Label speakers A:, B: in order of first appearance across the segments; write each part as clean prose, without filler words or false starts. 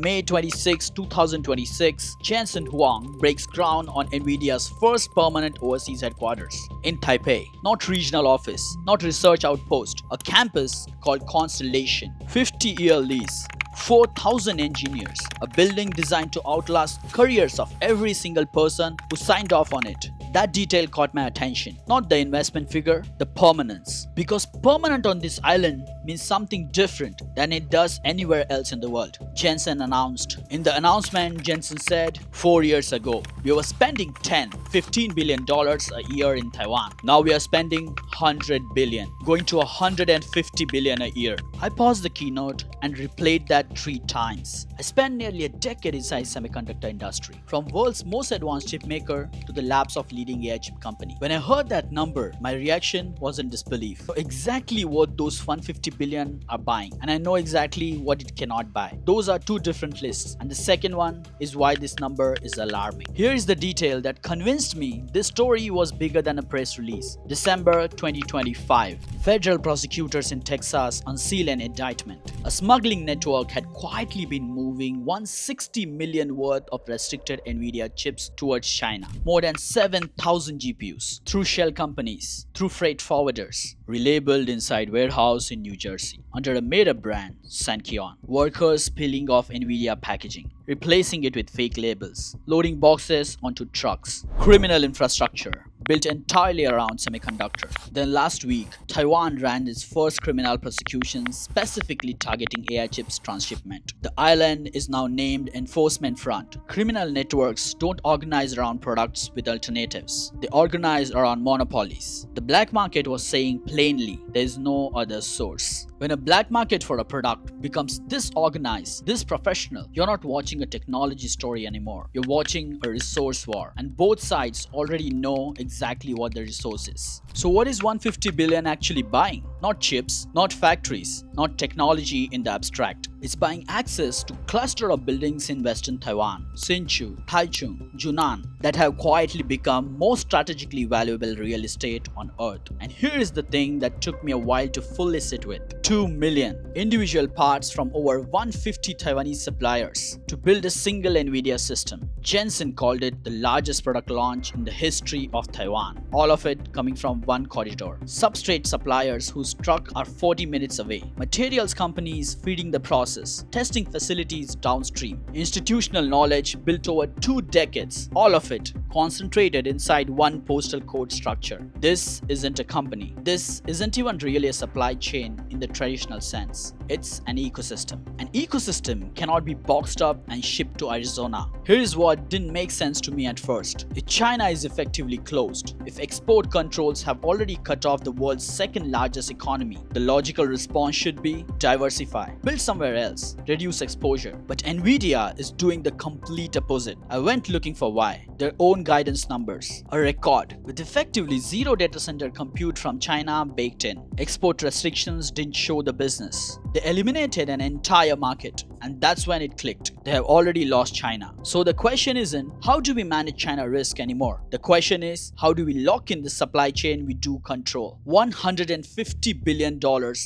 A: May 26, 2026, Jensen Huang breaks ground on Nvidia's first permanent overseas headquarters in Taipei. Not regional office, not research outpost, a campus called Constellation. 50-year lease. 4,000 engineers, a building designed to outlast careers of every single person who signed off on it. That detail caught my attention. Not the investment figure, the permanence. Because permanent on this island means something different than it does anywhere else in the world. Jensen announced. In the announcement, Jensen said, 4 years ago, we were spending $10–15 billion a year in Taiwan. Now we are spending 100 billion, going to 150 billion a year. I paused the keynote and replayed that 3 times. I spent nearly a decade inside semiconductor industry, from world's most advanced chip maker to the labs of leading AI chip company. When I heard that number, my reaction was in disbelief. So exactly what those 150 billion are buying, and I know exactly what it cannot buy. Those are 2 different lists, and the second one is why this number is alarming. Here is the detail that convinced me this story was bigger than a press release. December 2025, federal prosecutors in Texas unseal an indictment. A smuggling network had quietly been moving 160 million worth of restricted Nvidia chips towards China. More than 7,000 GPUs through shell companies, through freight forwarders, relabeled inside warehouse in New Jersey under a made-up brand, Sankeon. Workers peeling off Nvidia packaging, replacing it with fake labels, loading boxes onto trucks. Criminal infrastructure built entirely around semiconductor. Then last week, Taiwan ran its first criminal prosecution specifically targeting AI chips transshipment. The island is now named Enforcement Front. Criminal networks don't organize around products with alternatives. They organize around monopolies. The black market was saying plainly, there is no other source. When a black market for a product becomes this organized, this professional, you're not watching a technology story anymore. You're watching a resource war, and both sides already know exactly what the resource is. So what is 150 billion actually buying? Not chips, not factories, not technology in the abstract. It's buying access to cluster of buildings in western Taiwan, Hsinchu, Taichung, Junan, that have quietly become most strategically valuable real estate on earth. And here is the thing that took me a while to fully sit with. 2 million individual parts from over 150 Taiwanese suppliers to build a single Nvidia system. Jensen called it the largest product launch in the history of Taiwan. All of it coming from one corridor. Substrate suppliers whose truck are 40 minutes away. Materials companies feeding the process. Testing facilities downstream. Institutional knowledge built over 2 decades. All of it concentrated inside one postal code structure. This isn't a company. This isn't even really a supply chain in the traditional sense. It's an ecosystem. An ecosystem cannot be boxed up and shipped to Arizona. Here's what didn't make sense to me at first. If China is effectively closed, if export controls have already cut off the world's second largest economy, the logical response should be diversify, build somewhere else, reduce exposure. But Nvidia is doing the complete opposite. I went looking for why. Their own guidance numbers, a record with effectively zero data center compute from China baked in. Export restrictions didn't show the business. They eliminated an entire market, and that's when it clicked. They have already lost China. So the question isn't how do we manage China risk anymore? The question is how do we lock in the supply chain we do control? $150 billion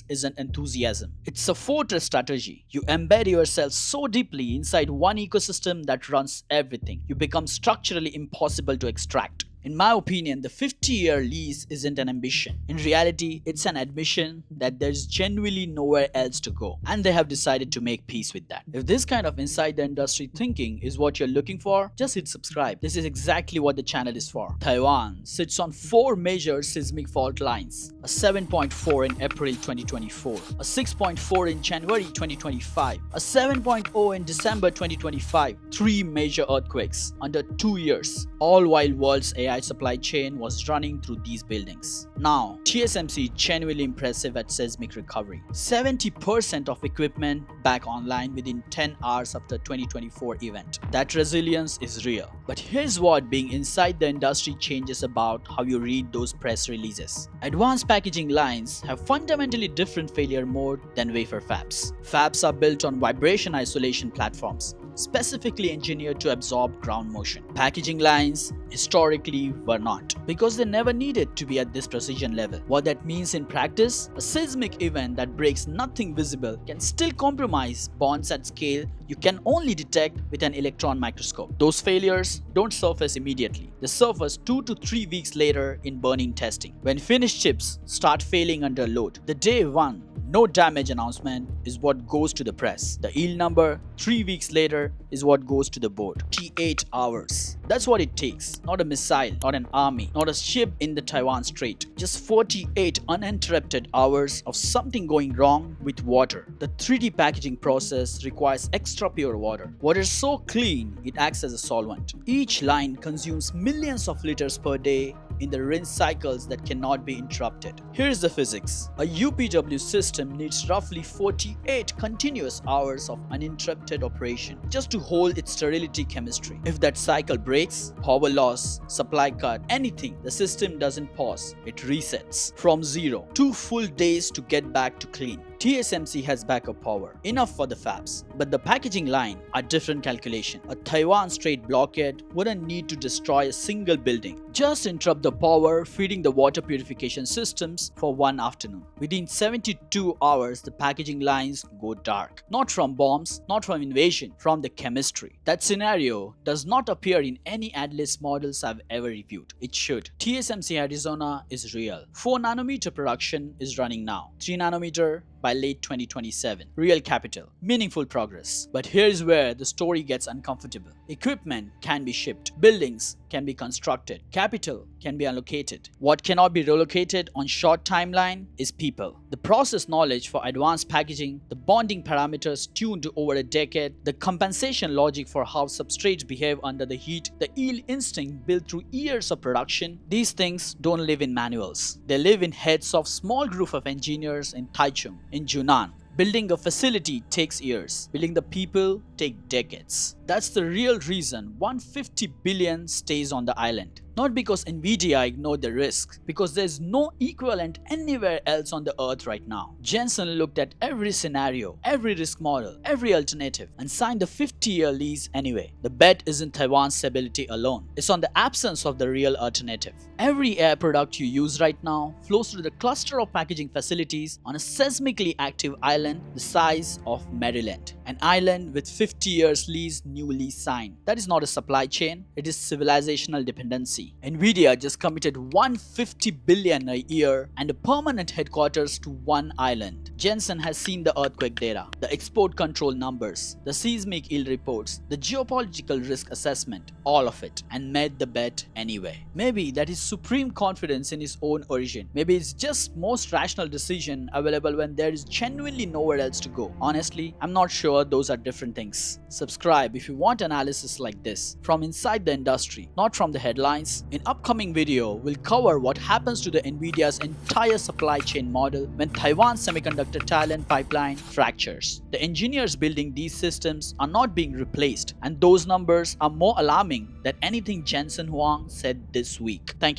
A: isn't enthusiasm. It's a fortress strategy. You embed yourself so deeply inside one ecosystem that runs everything. You become structurally impossible to extract. In my opinion, the 50-year lease isn't an ambition. In reality, it's an admission that there's genuinely nowhere else to go, and they have decided to make peace with that. If this kind of inside the industry thinking is what you're looking for, just hit subscribe. This is exactly what the channel is for. Taiwan sits on 4 major seismic fault lines, a 7.4 in April 2024, a 6.4 in January 2025, a 7.0 in December 2025, 3 major earthquakes under 2 years, all while world's AI supply chain was running through these buildings. Now, TSMC genuinely impressive at seismic recovery. 70% of equipment back online within 10 hours after 2024 event. That resilience is real. But here's what being inside the industry changes about how you read those press releases. Advanced packaging lines have fundamentally different failure mode than wafer fabs. Fabs are built on vibration isolation platforms, specifically engineered to absorb ground motion. Packaging lines historically were not, because they never needed to be at this precision level. What that means in practice, a seismic event that breaks nothing visible can still compromise bonds at scale you can only detect with an electron microscope. Those failures don't surface immediately. They surface 2 to 3 weeks later in burn-in testing. When finished chips start failing under load, the day 1 no damage announcement is what goes to the press. The yield number 3 weeks later is what goes to the board. 48 hours. That's what it takes. Not a missile, not an army, not a ship in the Taiwan Strait. Just 48 uninterrupted hours of something going wrong with water. The 3D packaging process requires extra pure water. Water is so clean, it acts as a solvent. Each line consumes millions of liters per day in the rinse cycles that cannot be interrupted. Here is the physics. A UPW system needs roughly 48 continuous hours of uninterrupted operation just to hold its sterility chemistry. If that cycle breaks, power loss, supply cut, anything, the system doesn't pause, it resets from 0. 2 full days to get back to clean. TSMC has backup power, enough for the fabs, but the packaging line are different calculation. A Taiwan Strait blockade wouldn't need to destroy a single building. Just interrupt the power feeding the water purification systems for one afternoon. Within 72 hours, the packaging lines go dark. Not from bombs, not from invasion, from the chemistry. That scenario does not appear in any analyst models I've ever reviewed. It should. TSMC Arizona is real. 4 nanometer production is running now. 3 nanometer by late 2027. Real capital. Meaningful progress. But here's where the story gets uncomfortable. Equipment can be shipped. Buildings can be constructed. Capital can be allocated. What cannot be relocated on short timeline is people. The process knowledge for advanced packaging, the bonding parameters tuned over a decade, the compensation logic for how substrates behave under the heat, the yield instinct built through years of production, these things don't live in manuals. They live in heads of small group of engineers in Taichung, in Junan. Building a facility takes years. Building the people take decades. That's the real reason 150 billion stays on the island. Not because Nvidia ignored the risks, because there's no equivalent anywhere else on the earth right now. Jensen looked at every scenario, every risk model, every alternative, and signed a 50-year lease anyway. The bet isn't Taiwan's stability alone. It's on the absence of the real alternative. Every air product you use right now flows through the cluster of packaging facilities on a seismically active island the size of Maryland. An island with 50 years lease newly signed. That is not a supply chain, it is civilizational dependency. Nvidia just committed 150 billion a year and a permanent headquarters to one island. Jensen has seen the earthquake data, the export control numbers, the seismic yield reports, the geopolitical risk assessment, all of it, and made the bet anyway. Maybe that is supreme confidence in his own origin. Maybe it's just most rational decision available when there is genuinely nowhere else to go. Honestly, I'm not sure those are different things. Subscribe if you want analysis like this from inside the industry, not from the headlines. In upcoming video, we'll cover what happens to the Nvidia's entire supply chain model when Taiwan's semiconductor talent pipeline fractures. The engineers building these systems are not being replaced, and those numbers are more alarming than anything Jensen Huang said this week. Thank you.